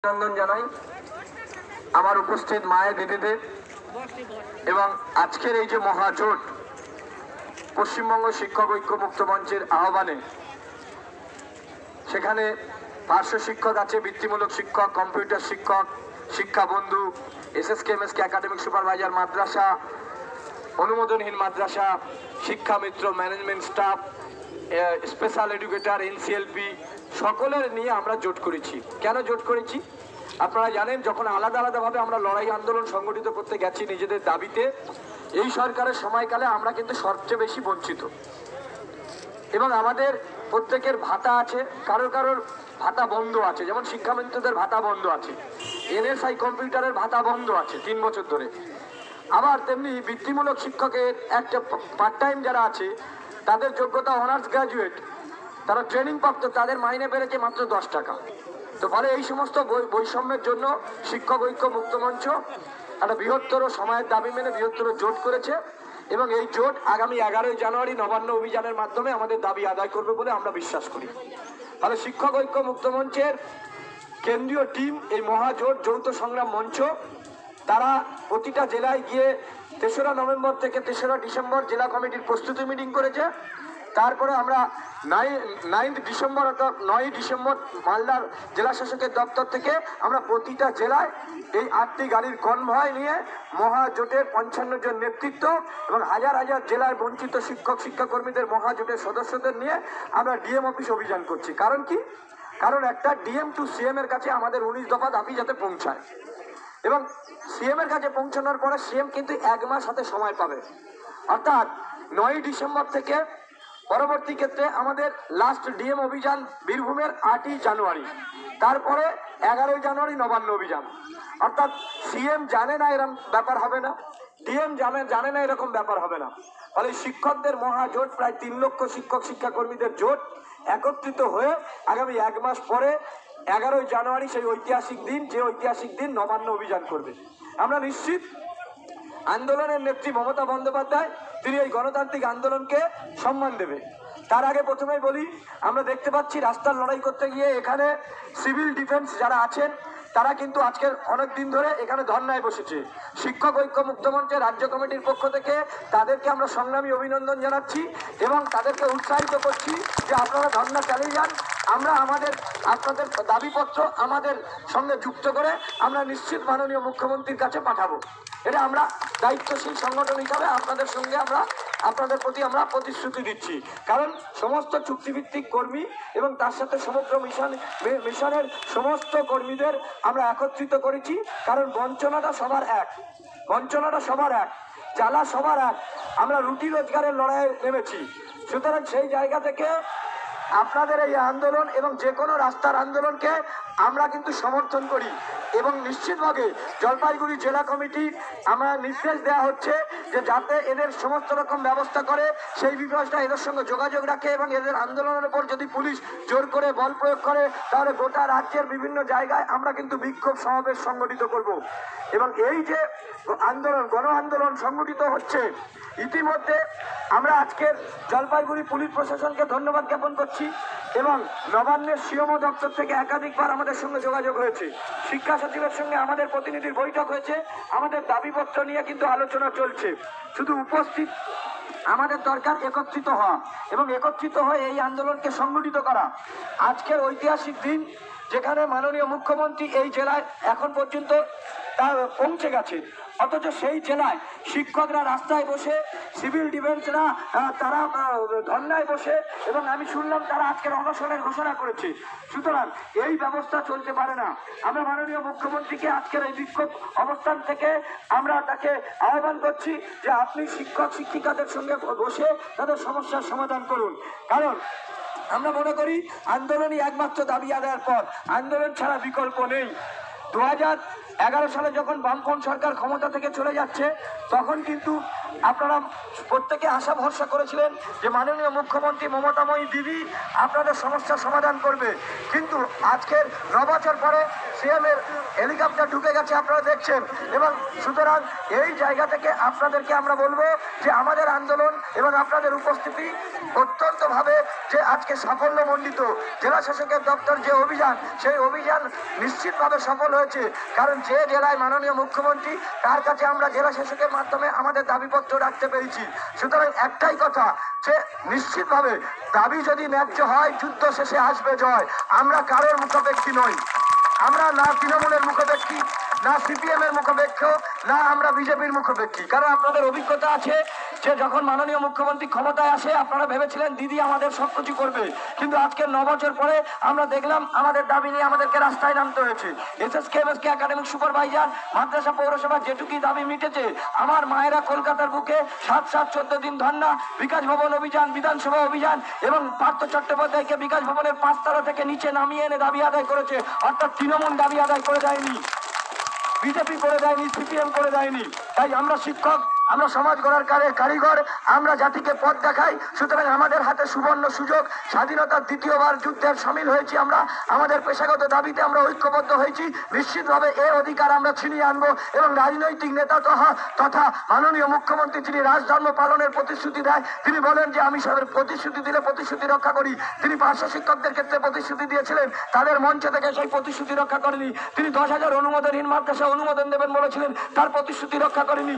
অভিনন্দন জানাই আমার উপস্থিত মায়ের দিদিদের এবং আজকের এই যে মহাজোট পশ্চিমবঙ্গ শিক্ষক ঐক্য মুক্ত মঞ্চের আহ্বানে সেখানে পার্শ্ব শিক্ষক আছে, বৃত্তিমূলক শিক্ষক, কম্পিউটার শিক্ষক, শিক্ষা বন্ধু, এসএসকে এমএসকে একাডেমিক সুপারভাইজার মাদ্রাসা, অনুমোদনহীন মাদ্রাসা, শিক্ষা মিত্র, management staff, special educator, NCLP সকলের নিয়ে আমরা জোট করেছি। কেন জোট করেছি আপনারা জানেন, যখন আলাদা আলাদাভাবে আমরা লড়াই আন্দোলন সংগঠিত করতে গেছি নিজেদের দাবিতে, এই সরকারের সময়কালে আমরা কিন্তু সবচেয়ে বেশি বঞ্চিত এবং আমাদের প্রত্যেকের ভাতা আছে, কারোর ভাতা বন্ধ আছে, যেমন শিক্ষামন্ত্রীদের ভাতা বন্ধ আছে, এনএসআই কম্পিউটারের ভাতা বন্ধ আছে 3 বছর ধরে। আবার তেমনি বৃত্তিমূলক শিক্ষকের একটা পার্ট টাইম যারা আছে তাদের যোগ্যতা অনার্স গ্র্যাজুয়েট, তারা ট্রেনিং প্রাপ্ত, তাদের মাইনে বেড়েছে মাত্র 10 টাকা। তো ফলে এই সমস্ত বৈষম্যের জন্য শিক্ষক ঐক্য মুক্ত মঞ্চ একটা বৃহত্তর সময়ের দাবি মেনে বৃহত্তর জোট করেছে এবং এই জোট আগামী 11ই জানুয়ারি নবান্ন অভিযানের মাধ্যমে আমাদের দাবি আদায় করবে বলে আমরা বিশ্বাস করি। ফলে শিক্ষক ঐক্য মুক্ত মঞ্চের কেন্দ্রীয় টিম, এই মহাজোট যৌথ সংগ্রাম মঞ্চ, তারা প্রতিটা জেলায় গিয়ে 3রা নভেম্বর থেকে 3রা ডিসেম্বর জেলা কমিটির প্রস্তুতি মিটিং করেছে। তারপরে আমরা 9 ডিসেম্বর অর্থাৎ 9 ডিসেম্বর মালদার জেলা শাসকের দপ্তর থেকে আমরা প্রতিটা জেলায় এই 8টি গাড়ির কনভয় নিয়ে মহাজোটের 55 জন নেতৃত্ব এবং হাজার হাজার জেলার বঞ্চিত শিক্ষক শিক্ষাকর্মীদের মহাজোটের সদস্যদের নিয়ে আমরা ডিএম অফিস অভিযান করছি। কারণ কি? কারণ একটা ডিএম টু সিএম এর কাছে আমাদের 19 দফা দাবি যাতে পৌঁছায় এবং সিএম এর কাছে পৌঁছানোর পরে সিএম কিন্তু 1 মাস হাতে সময় পাবে, অর্থাৎ 9 ডিসেম্বর থেকে পরবর্তী ক্ষেত্রে আমাদের লাস্ট ডিএম অভিযান বীরভূমের 8ই জানুয়ারি, তারপরে 11ই জানুয়ারি নবান্ন অভিযান। অর্থাৎ সিএম জানে না এরকম ব্যাপার হবে না, ডিএম জানে না এরকম ব্যাপার হবে না। ফলে শিক্ষকদের মহাজোট, প্রায় 3 লক্ষ শিক্ষক শিক্ষাকর্মীদের জোট একত্রিত হয়ে আগামী 1 মাস পরে 11ই জানুয়ারি সেই ঐতিহাসিক দিন, যে ঐতিহাসিক দিন নবান্ন অভিযান করবে। আমরা নিশ্চিত আন্দোলনের নেত্রী মমতা বন্দ্যোপাধ্যায় তিনি এই গণতান্ত্রিক আন্দোলনকে সম্মান দেবে। তার আগে প্রথমেই বলি, আমরা দেখতে পাচ্ছি রাস্তার লড়াই করতে গিয়ে এখানে সিভিল ডিফেন্স যারা আছেন তারা কিন্তু আজকের অনেক দিন ধরে এখানে ধর্নায় বসেছে। শিক্ষক ঐক্য মুক্ত মঞ্চের রাজ্য কমিটির পক্ষ থেকে তাদেরকে আমরা সংগ্রামী অভিনন্দন জানাচ্ছি এবং তাদেরকে উৎসাহিত করছি যে আপনারা ধর্না চালিয়ে যান। আমরা আপনাদের দাবিপত্র আমাদের সঙ্গে যুক্ত করে আমরা নিশ্চিত মাননীয় মুখ্যমন্ত্রীর কাছে পাঠাবো। এটা আমরা দায়িত্বশীল সংগঠন হিসাবে আপনাদের প্রতি আমরা প্রতিশ্রুতি দিচ্ছি। কারণ সমস্ত চুক্তিভিত্তিক কর্মী এবং তার সাথে সমগ্র মিশনের সমস্ত কর্মীদের আমরা একত্রিত করেছি। কারণ বঞ্চনাটা সবার এক, জ্বালা সবার এক। আমরা রুটি রোজগারের লড়াইয়ে নেমেছি। সুতরাং সেই জায়গা থেকে আপনাদের এই আন্দোলন এবং যে কোনো রাস্তার আন্দোলনকে আমরা কিন্তু সমর্থন করি এবং নিশ্চিতভাবে জলপাইগুড়ি জেলা কমিটি আমরা নির্দেশ দেওয়া হচ্ছে যে যাতে এদের সমস্ত রকম ব্যবস্থা করে, সেই বিষয়টা এদের সঙ্গে যোগাযোগ রাখে এবং এদের আন্দোলনের উপর যদি পুলিশ জোর করে বল প্রয়োগ করে তাহলে গোটা রাজ্যের বিভিন্ন জায়গায় আমরা কিন্তু বিক্ষোভ সমাবেশ সংগঠিত করব। এবং এই যে আন্দোলন, গণ আন্দোলন সংগঠিত হচ্ছে, ইতিমধ্যে আমরা আজকের জলপাইগুড়ি পুলিশ প্রশাসনকে ধন্যবাদ জ্ঞাপন করছি এবং নবান্নের সিএমও দপ্তর থেকে একাধিকবার আমাদের সঙ্গে যোগাযোগ হয়েছে, শিক্ষা সচিবের সঙ্গে আমাদের প্রতিনিধির বৈঠক হয়েছে, আমাদের দাবিপত্র নিয়ে কিন্তু আলোচনা চলছে। শুধু উপস্থিত আমাদের দরকার একত্রিত হওয়া এবং একত্রিত হয়ে এই আন্দোলনকে সংগঠিত করা। আজকের ঐতিহাসিক দিন, যেখানে মাননীয় মুখ্যমন্ত্রী এই জেলায় এখন পর্যন্ত তার পৌঁছে গেছে, অথচ সেই জেলায় শিক্ষকরা রাস্তায় বসে, সিভিল ডিফেন্সরা তারা ধর্নায় বসে এবং আমি শুনলাম তারা আজকের অনশনের ঘোষণা করেছে। সুতরাং এই ব্যবস্থা চলতে পারে না। আমরা মাননীয় মুখ্যমন্ত্রীকে আজকের এই বিক্ষোভ অবস্থান থেকে আমরা তাকে আহ্বান করছি যে আপনি শিক্ষক শিক্ষিকাদের সঙ্গে বসে তাদের সমস্যার সমাধান করুন। কারণ আমরা মনে করি আন্দোলনই একমাত্র দাবি আদায়ের পথ, আন্দোলন ছাড়া বিকল্প নেই। 2011 সালে যখন বামফ্রন্ট সরকার ক্ষমতা থেকে চলে যাচ্ছে, তখন কিন্তু আপনারা প্রত্যেকে আশা ভরসা করেছিলেন যে মাননীয় মুখ্যমন্ত্রী মমতাময়ী দিদি আপনাদের সমস্যার সমাধান করবে। কিন্তু আজকের 9 বছর পরে সিএম এর হেলিকপ্টার ঢুকে গেছে, আপনারা দেখছেন। এবং সুতরাং এই জায়গা থেকে আপনাদেরকে আমরা বলবো যে আমাদের আন্দোলন এবং আপনাদের উপস্থিতি অত্যন্তভাবে যে আজকে সাফল্যমণ্ডিত। জেলা শাসকের দপ্তর যে অভিযান, সেই অভিযান নিশ্চিতভাবে সফল হয়েছে। কারণ যে জেলায় মাননীয় মুখ্যমন্ত্রী, তার কাছে আমরা জেলা শাসকের মাধ্যমে আমাদের দাবিপত্র রাখতে পেরেছি। সুতরাং একটাই কথা, যে নিশ্চিতভাবে দাবি যদি ন্যায্য হয়, যুদ্ধ শেষে আসবে জয়। আমরা কারোর মুখাপেক্ষী নই, আমরা না তৃণমূলের মুখাপেক্ষী, না সিপিএম এর মুখাপেক্ষ, না আমরা বিজেপির মুখাপেক্ষী। কারণ আপনাদের অভিজ্ঞতা আছে যে যখন মাননীয় মুখ্যমন্ত্রী ক্ষমতায় আসে, আপনারা ভেবেছিলেন দিদি আমাদের সবকিছু করবে। কিন্তু আজকে 9 বছর পরে আমরা দেখলাম আমাদের দাবি নিয়ে আমাদেরকে রাস্তায় নামতে হয়েছে। এসএসকে একাডেমিক সুপারভাইজার মাদ্রাসা পৌরসভা যেটুকুই দাবি মিটেছে। আমার মায়েরা কলকাতার বুকে 7-7-14 দিন ধর্ণা, বিকাশ ভবন অভিযান, বিধানসভা অভিযান এবং পার্থ চট্টোপাধ্যায়কে বিকাশ ভবনের 5 তলা থেকে নিচে নামিয়ে এনে দাবি আদায় করেছে। অর্থাৎ তৃণমূল দাবি আদায় করে দেয়নি, বিজেপি করে দেয়নি, সিপিএম করে দেয়নি। তাই আমরা শিক্ষক, আমরা সমাজ গড়ার কারিগর, আমরা জাতিকে পথ দেখাই। সুতরাং আমাদের হাতে সুবর্ণ সুযোগ। স্বাধীনতার দ্বিতীয়বার যুদ্ধের সামিল হয়েছি আমরা, আমাদের পেশাগত দাবিতে আমরা ঐক্যবদ্ধ হয়েছি। নিশ্চিতভাবে এই অধিকার আমরা ছিনিয়ে আনবো। এবং রাজনৈতিক নেতা তথা মাননীয় মুখ্যমন্ত্রী যিনি রাজধর্ম পালনের প্রতিশ্রুতি দেয়, তিনি বলেন যে আমি সবের প্রতিশ্রুতি দিলে প্রতিশ্রুতি রক্ষা করি। তিনি পার্শ্ব শিক্ষকদের ক্ষেত্রে প্রতিশ্রুতি দিয়েছিলেন, তাদের মঞ্চ থেকে সেই প্রতিশ্রুতি রক্ষা করেনি। তিনি 10,000 অনুমোদনহীন মাদ্রাসা অনুমোদন দেবেন বলেছিলেন, তার প্রতিশ্রুতি রক্ষা করেনি।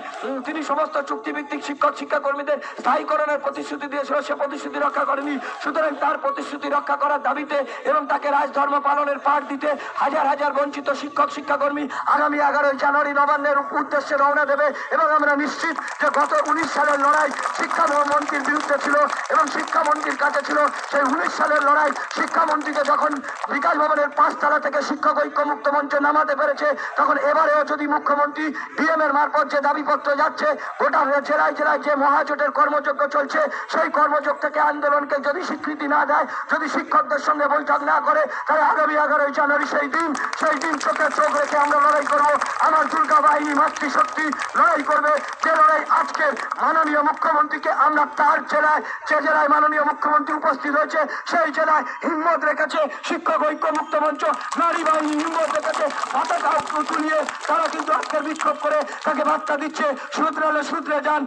তিনি সমস্ত চুক্তিভিত্তিক শিক্ষক শিক্ষাকর্মীদের স্থায়ীকরণের প্রতিশ্রুতি দিয়েছিল, সে প্রতিশ্রুতি রক্ষা করেনি। সুতরাং তার প্রতিশ্রুতি রক্ষা করার দাবিতে এবং তাকে রাজধর্ম পালনের পাঠ দিতে হাজার হাজার বঞ্চিত শিক্ষক শিক্ষাকর্মী আগামী 11 জানুয়ারি নবান্নের উদ্দেশ্যে রওনা দেবে। এবং আমরা নিশ্চিত যে গত 19 সালের লড়াই শিক্ষামন্ত্রীর বিরুদ্ধে ছিল এবং শিক্ষামন্ত্রীর কাছে ছিল। সেই 19 সালের লড়াই শিক্ষামন্ত্রীকে যখন বিকাশ ভবনের 5 তলা থেকে শিক্ষক ঐক্যমুক্ত মঞ্চে নামাতে পেরেছে, তখন এবারেও যদি মুখ্যমন্ত্রী ডিএম এর মারফত যে দাবিপত্র যাচ্ছে, গোটা জেলায় জেলায় যে মহাজোটের কর্মযজ্ঞ চলছে, সেই কর্মযজ্ঞ থেকে আন্দোলনকে যদি স্বীকৃতি না দেয়, যদি শিক্ষকদের সঙ্গে বৈঠক না করে, তাহলে আগামী 11 জানুয়ারি সেই দিন চোখে চোখ রেখে আমরা লড়াই করব। আমার দুর্গা বাহিনী মাতৃশক্তি লড়াই করবে। যে লড়াই আজকের মাননীয় মুখ্যমন্ত্রীকে আমরা তার জেলায়, যে জেলায় মাননীয় মুখ্যমন্ত্রী উপস্থিত হয়েছে, সেই জেলায় হিম্মত রেখেছে শিক্ষক ঐক্যমুক্ত মঞ্চ, নারী বাহিনী হিম্মত রেখেছে। পতাকা তুলিয়ে তারা কিন্তু আজকের বিক্ষোভ করে তাকে বার্তা দিচ্ছে, সূত্রে যান,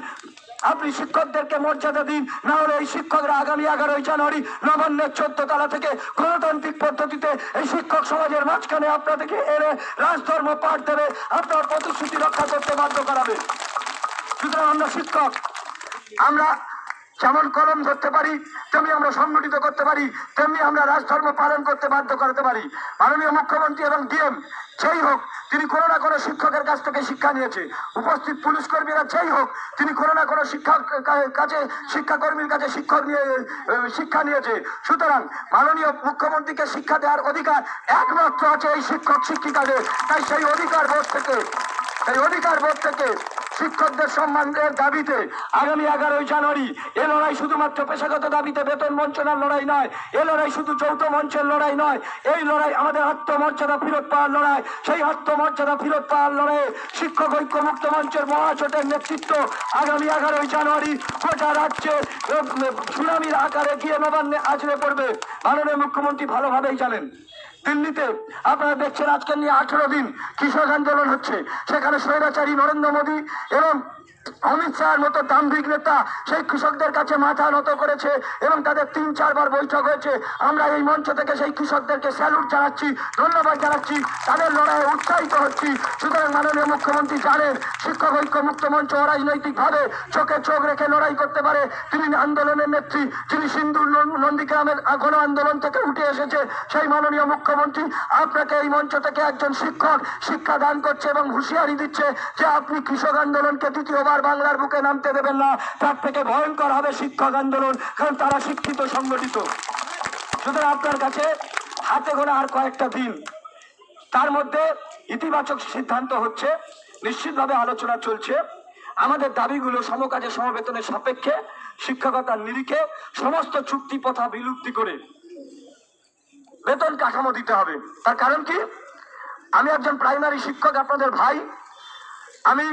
আপনি শিক্ষকদেরকে মর্যাদা দিন, না হলে এই শিক্ষকরা আগামী 11 জানুয়ারি নবান্নের 14 তলা থেকে গণতান্ত্রিক পদ্ধতিতে এই শিক্ষক সমাজের মাঝখানে আপনাদেরকে এনে রাজধর্ম পাঠ দেবে, আপনার প্রতিশ্রুতি রক্ষা করতে বাধ্য করাবে। সুতরাং আমরা শিক্ষক, আমরা যেমন কলম ধরতে পারি, তেমনি আমরা সংগঠিত করতে পারি, তেমনি আমরা রাজধর্ম পালন করতে বাধ্য করতে পারি। মাননীয় মুখ্যমন্ত্রী এবং ডিএম যেই হোক, তিনি কোনো না কোনো শিক্ষকের কাছ থেকে শিক্ষা নিয়েছে। উপস্থিত পুলিশ কর্মীরা যেই হোক, তিনি কোনো না কোনো শিক্ষাকর্মীর কাছে শিক্ষা নিয়েছে। সুতরাং মাননীয় মুখ্যমন্ত্রীকে শিক্ষা দেওয়ার অধিকার একমাত্র আছে এই শিক্ষক শিক্ষিকাদের। তাই সেই অধিকার বোধ থেকে শিক্ষকদের সম্মানের দাবিতে আগামী 11 জানুয়ারি এ লড়াই শুধুমাত্র পেশাগত দাবিতে বেতন বঞ্চনার লড়াই নয়, এ লড়াই শুধু যৌথ মঞ্চের লড়াই নয়, এই লড়াই আমাদের আত্মমর্যাদা ফেরত পাওয়ার লড়াই। সেই আত্মমর্যাদা ফেরত পাওয়ার লড়াইয়ে শিক্ষক ঐক্যমুক্ত মঞ্চের মহাজোটের নেতৃত্ব আগামী 11 জানুয়ারি গোটা রাজ্যে সুনামির আকারে গিয়ে নবান্নে আছড়ে পড়বে। মাননীয় মুখ্যমন্ত্রী ভালোভাবেই জানেন, দিল্লিতে আপনারা দেখছেন আজকে নিয়ে 18 দিন কৃষক আন্দোলন হচ্ছে। সেখানে স্বৈরাচারী নরেন্দ্র মোদী এবং অমিত শাহের মতো দাম্ভিক নেতা সেই কৃষকদের কাছে মাথা নত করেছে এবং তাদের 3-4 বার বৈঠক হয়েছে। আমরা এই মঞ্চ থেকে সেই কৃষকদেরকে স্যালুট জানাচ্ছি, ধন্যবাদ জানাচ্ছি, তাদের লড়াইয়ে উৎসাহিত হচ্ছি। সুতরাং মাননীয় মুখ্যমন্ত্রী জানেন শিক্ষক ঐক্যমুক্ত মঞ্চ অরাজনৈতিক ভাবে চোখে চোখ রেখে লড়াই করতে পারে। তিনি আন্দোলনের নেত্রী, যিনি সিন্ধুর নন্দীগ্রামের গণ আন্দোলন থেকে উঠে এসেছে, সেই মাননীয় মুখ্যমন্ত্রী আপনাকে এই মঞ্চ থেকে একজন শিক্ষক শিক্ষা দান করছে এবং হুঁশিয়ারি দিচ্ছে যে আপনি কৃষক আন্দোলনকে দ্বিতীয়বার বাংলার বুকে নামতে দেবেন না। তার থেকে ভয়ঙ্কর হবে শিক্ষক আন্দোলন, কারণ তারা শিক্ষিত সংগঠিত। সুতরাং আপনার কাছে হাতে গোনা আর কয়েকটা দিন, তার মধ্যে ইতিবাচক সিদ্ধান্ত হচ্ছে, নিশ্চিতভাবে আলোচনা চলছে। আমাদের দাবিগুলো সমকাজে সমবেতনের সাপেক্ষে শিক্ষকতার নিরিখে সমস্ত চুক্তি প্রথা বিলুপ্তি করে বেতন কাঠামো দিতে হবে। তার কারণ কি? আমি একজন প্রাইমারি শিক্ষক, আপনাদের ভাই। আমি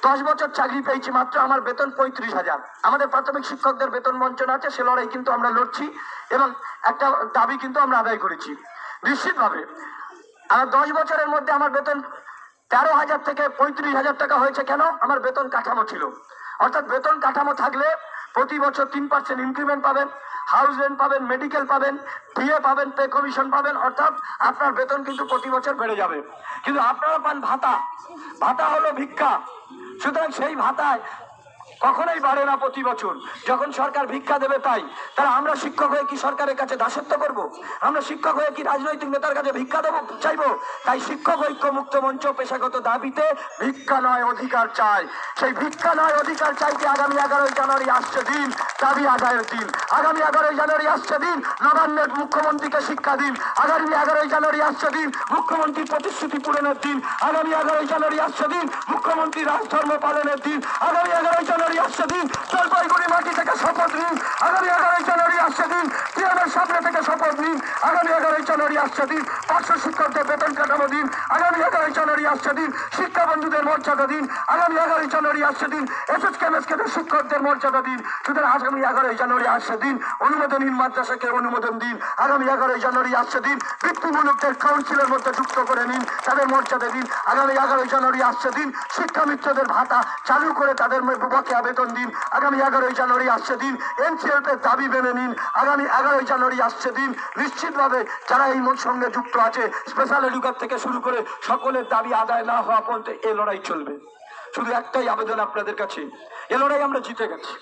10 বছর চাকরি পেয়েছি, মাত্র আমার বেতন 35,000। আমাদের প্রাথমিক শিক্ষকদের বেতন বঞ্চনা আছে, সে লড়াই কিন্তু আমরা লড়ছি এবং একটা দাবি কিন্তু আমরা আদায় করেছি নিশ্চিতভাবে। আর 10 বছরের মধ্যে আমার বেতন 13,000 থেকে 35,000 টাকা হয়েছে। কেন? আমার বেতন কাঠামো ছিল। অর্থাৎ বেতন কাঠামো থাকলে প্রতি বছর 3% ইনক্রিমেন্ট পাবেন, হাউস রেন্ট পাবেন, মেডিকেল পাবেন, পিএ পাবেন, পে কমিশন পাবেন, অর্থাৎ আপনার বেতন কিন্তু প্রতি বছর বেড়ে যাবে। কিন্তু আপনারা পান ভাতা। ভাতা হলো ভিক্ষা। সুতরাং সেই ভাতায় কখনোই বাড়ে না প্রতি বছর। যখন সরকার ভিক্ষা দেবে তাই। তাহলে আমরা শিক্ষক হয়ে কি সরকারের কাছে দাসত্ব করব? আমরা শিক্ষক হয়ে কি রাজনৈতিক নেতার কাছে ভিক্ষা দেবো চাইবো? তাই শিক্ষক ঐক্য মুক্ত মঞ্চ পেশাগত দাবিতে ভিক্ষা নয় অধিকার চাই। সেই ভিক্ষা নয় অধিকার চাইতে আগামী 11ই জানুয়ারি আসছে দিন, দাবি আদায়ের দিন। আগামী 11ই জানুয়ারি আসছে দিন, নবান্নের মুখ্যমন্ত্রীকে শিক্ষা দিন। আগামী 11ই জানুয়ারি আসছে দিন, মুখ্যমন্ত্রীর প্রতিশ্রুতি পূরণের দিন। আগামী 11ই জানুয়ারি আসছে দিন, মুখ্যমন্ত্রী রাজধর্ম পালনের দিন। আগামী 11ই জানুয়ারি আসছে দিন, জলপাইগুড়ি মাটি থেকে শপথ নিন। আগামী 11ই জানুয়ারি আসছে দিন, টিএমের সামনে থেকে শপথ নিন। আগামী 11ই জানুয়ারি আসছে দিন, 500 শিক্ষকদের বেতন কাঠামো দিন। আগামী 11ই জানুয়ারি আসছে দিন, শিক্ষা বন্ধুদের মর্যাদা দিন। আগামী 11ই জানুয়ারি আসছে দিন, এসএসকেএমএসকে শিক্ষকদের মর্যাদা দিন। সুতরাং আগামী 11ই জানুয়ারি আসছে দিন, অনুমোদনহীন মাদ্রাসাকে অনুমোদন দিন। আগামী 11ই জানুয়ারি আসছে দিন, বৃত্তিমূলকদের কাউন্সিলের মধ্যে যুক্ত করে নিন, তাদের মর্যাদা দিন। আগামী 11ই জানুয়ারি আসছে দিন, শিক্ষা মিত্রদের ভাতা চালু করে তাদের বকেয়া বেতন দিন। আগামী 11ই জানুয়ারি আসছে দিন, এনসিএলপি দাবি মেনে নিন। আগামী 11ই জানুয়ারি আসছে দিন, নিশ্চিতভাবে যারা এই সঙ্গে যুক্ত আছে, স্পেশাল এডুকেট থেকে শুরু করে সকলের দাবি আদায় না হওয়া পর্যন্ত এই লড়াই চলবে। শুধু একটাই আবেদন আপনাদের কাছে, এ লড়াই আমরা জিতে গেছি।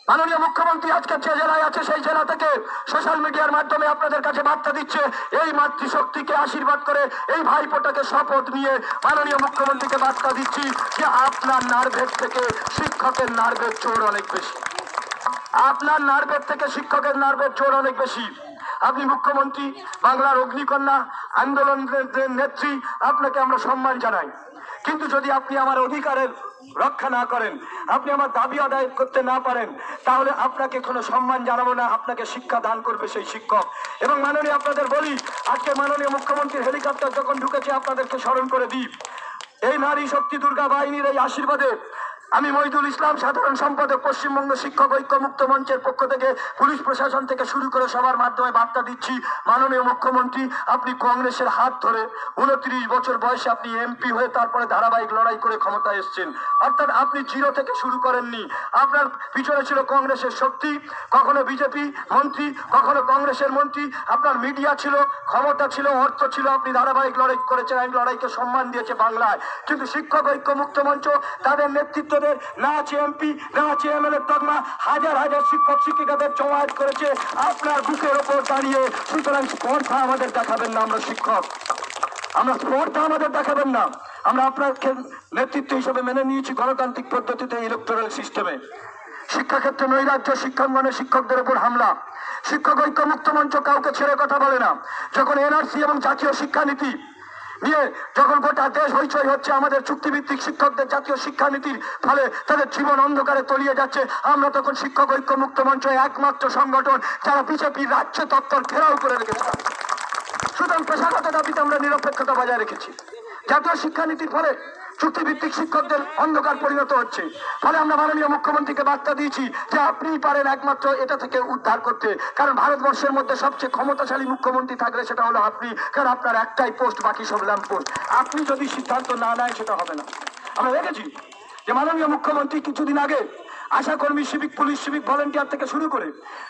মাননীয় মুখ্যমন্ত্রী আজকে যে জেলায় আছে সেই জেলা থেকে সোশ্যাল মিডিয়ার মাধ্যমে আপনাদের কাছে বার্তা দিচ্ছে, এই মাতৃশক্তিকে আশীর্বাদ করে এই ভাইপোটাকে শপথ নিয়ে মাননীয় মুখ্যমন্ত্রীকে বার্তা দিচ্ছি যে আপনার নার্ভের থেকে শিক্ষকের নার্ভের জোর অনেক বেশি। আপনার নার্ভের থেকে শিক্ষকের নার্ভের জোর অনেক বেশি। আপনি মুখ্যমন্ত্রী, বাংলার অগ্নিকন্যা, আন্দোলনের নেত্রী, আপনাকে আমরা সম্মান জানাই। কিন্তু যদি আপনি আমার অধিকারের রক্ষা না করেন, আপনি আমার দাবি আদায় করতে না পারেন, তাহলে আপনাকে কোনো সম্মান জানাবো না। আপনাকে শিক্ষা দান করবে সেই শিক্ষক। এবং মাননীয় আপনাদের বলি, আজকে মাননীয় মুখ্যমন্ত্রীর হেলিকপ্টার যখন ঢুকেছে, আপনাদেরকে স্মরণ করে দিই, এই নারী শক্তি দুর্গা বাহিনীর এই আশীর্বাদে আমি মহিদুল ইসলাম, সাধারণ সম্পাদক, পশ্চিমবঙ্গ শিক্ষক ঐক্য মুক্ত মঞ্চের পক্ষ থেকে পুলিশ প্রশাসন থেকে শুরু করে সবার মাধ্যমে বার্তা দিচ্ছি, মাননীয় মুখ্যমন্ত্রী, আপনি কংগ্রেসের হাত ধরে 29 বছর বয়সে আপনি এমপি হয়ে তারপরে ধারাবাহিক লড়াই করে ক্ষমতায় এসেছেন। অর্থাৎ আপনি জিরো থেকে শুরু করেননি। আপনার পিছনে ছিল কংগ্রেসের শক্তি, কখনো বিজেপি মন্ত্রী, কখনো কংগ্রেসের মন্ত্রী, আপনার মিডিয়া ছিল, ক্ষমতা ছিল, অর্থ ছিল, আপনি ধারাবাহিক লড়াই করেছেন। আমি লড়াইকে সম্মান দিয়েছে বাংলায়। কিন্তু শিক্ষক ঐক্য মুক্ত মঞ্চ, তাদের নেতৃত্ব না আছে এমপি, না আছে এমএলএ তকমা, হাজার হাজার শিক্ষক শিক্ষিকাদের জমায়েত করেছে আপনার বুকের ওপর দাঁড়িয়ে। সুতরাং স্পর্ধা আমাদের দেখাবেন না, আমরা শিক্ষক, আমরা স্পর্ধা আমাদের দেখাবেন না। আমরা আপনাকে নেতৃত্ব হিসেবে মেনে নিয়েছি গণতান্ত্রিক পদ্ধতিতে, ইলেকটোরাল সিস্টেমে। শিক্ষাক্ষেত্রে নৈরাজ্য, শিক্ষাঙ্গনে শিক্ষকদের উপর হামলা। শিক্ষক ঐক্য মুক্ত মঞ্চ কাউকে ছেড়ে কথা বলে না। যখন এনআরসি এবং জাতীয় শিক্ষানীতি নিয়ে যখন গোটা দেশ হইচই হচ্ছে, আমাদের চুক্তিভিত্তিক শিক্ষকদের জাতীয় শিক্ষানীতির ফলে তাদের জীবন অন্ধকারে তলিয়ে যাচ্ছে, আমরা তখন শিক্ষক ঐক্য মুক্ত মঞ্চ একমাত্র সংগঠন যারা বিজেপির রাজ্য দপ্তর ঘেরাও করে রেখেছে। সুতরাং পেশাগত দাবিতে আমরা নিরপেক্ষতা বজায় রেখেছি। জাতীয় শিক্ষানীতির ফলে চুক্তিভিত্তিক শিক্ষকদের অন্ধকার পরিণত হচ্ছে। ফলে আমরা মাননীয় মুখ্যমন্ত্রীকে বার্তা দিয়েছি যে আপনিই পারেন একমাত্র এটা থেকে উদ্ধার করতে। কারণ ভারতবর্ষের মধ্যে সবচেয়ে ক্ষমতাশালী মুখ্যমন্ত্রী থাকলে সেটা হলো আপনি। কারণ আপনার একটাই পোস্ট, বাকি সব ল্যাম্প পোস্ট। আপনি যদি সিদ্ধান্ত না নেয় সেটা হবে না। আমরা দেখেছি যে মাননীয় মুখ্যমন্ত্রী কিছুদিন আগে আশাকর্মী, সিভিক পুলিশ, সিভিক ভলেন্টিয়ার থেকে শুরু করে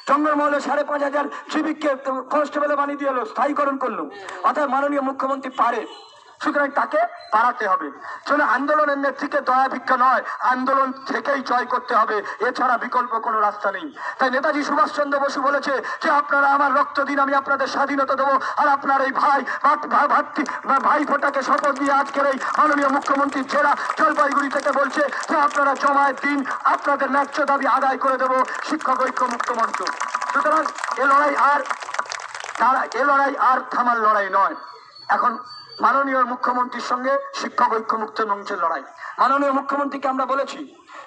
জঙ্গলমহলে 5,500 সিভিককে কনস্টেবলে বানিয়ে দিয়ে এলো, স্থায়ীকরণ করলো। অর্থাৎ মাননীয় মুখ্যমন্ত্রী পারে, সুতরাং তাকে পারাতে হবে। চলে আন্দোলনের নেত্রীকে দয়া ভিক্ষা নয়, আন্দোলন থেকেই জয় করতে হবে, এছাড়া বিকল্প কোনো রাস্তা নেই। তাই নেতাজি সুভাষচন্দ্র বসু বলেছে যে আপনারা আমার রক্ত দিন, আমি আপনাদের স্বাধীনতা দেবো। আর আপনার এই ভাই ফোটাকে শপথ দিয়ে আজকের এই মাননীয় মুখ্যমন্ত্রী জেলা জলপাইগুড়ি থেকে বলছে যে আপনারা জমায়েত দিন, আপনাদের ন্যায্য দাবি আদায় করে দেবো শিক্ষক ঐক্য মুক্ত মঞ্চ। সুতরাং এ লড়াই আর থামার লড়াই নয়। এখন মাননীয় মুখ্যমন্ত্রীর সঙ্গে শিক্ষক ঐক্য মুক্ত মঞ্চের লড়াই। মাননীয় মুখ্যমন্ত্রীকে আমরা বলেছি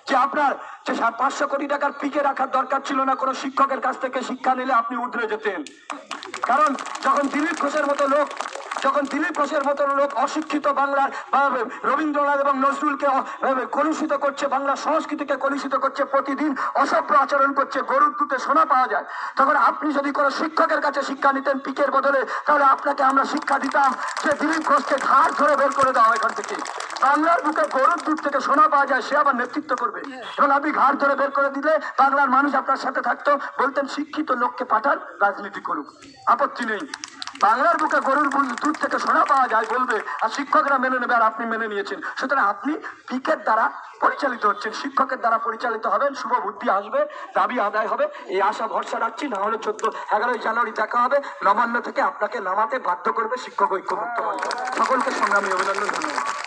যে আপনার যে 500 কোটি টাকার পিকে রাখার দরকার ছিল না। কোনো শিক্ষকের কাছ থেকে শিক্ষা নিলে আপনি উদ্রে যেতেন। কারণ যখন দিলীপ ঘোষের মতো লোক যখন দিলীপ ঘোষের মতো লোক অশিক্ষিত বাংলার রবীন্দ্রনাথ এবং নজরুলকে কলুষিত করছে, বাংলার সংস্কৃতিকে কলুষিত করছে, প্রতিদিন অসভ্য আচরণ করছে, গরুর দুধে সোনা পাওয়া যায়, তখন আপনি যদি কোনো শিক্ষকের কাছে শিক্ষা নিতেন পিকের বদলে, তাহলে আপনাকে আমরা শিক্ষা দিতাম যে দিলীপ ঘোষকে ঘাট ধরে বের করে দেওয়া এখান থেকে। বাংলার বুকে গরুর দুধ থেকে সোনা পাওয়া যায়, সে আবার নেতৃত্ব করবে, এবং আপনি ঘাট ধরে বের করে দিলে বাংলার মানুষ আপনার সাথে থাকতো, বলতেন শিক্ষিত লোককে পাঠান রাজনীতি করুক, আপত্তি নেই। বাংলার বুকে গরুর দুধ থেকে সোনা পাওয়া যায় বলবে, আর শিক্ষকরা মেনে নেবে, আর আপনি মেনে নিয়েছেন। সুতরাং আপনি পিকের দ্বারা পরিচালিত হচ্ছেন, শিক্ষকের দ্বারা পরিচালিত হবেন, শুভ বুদ্ধি আসবে, দাবি আদায় হবে, এই আশা ভরসা রাখছি। না হলে 11ই জানুয়ারি দেখা হবে, নবান্ন থেকে আপনাকে নামাতে বাধ্য করবে শিক্ষক ঐক্যমত্য মঞ্চ। সকলকে সংগ্রামী অভিনন্দন, ধন্যবাদ।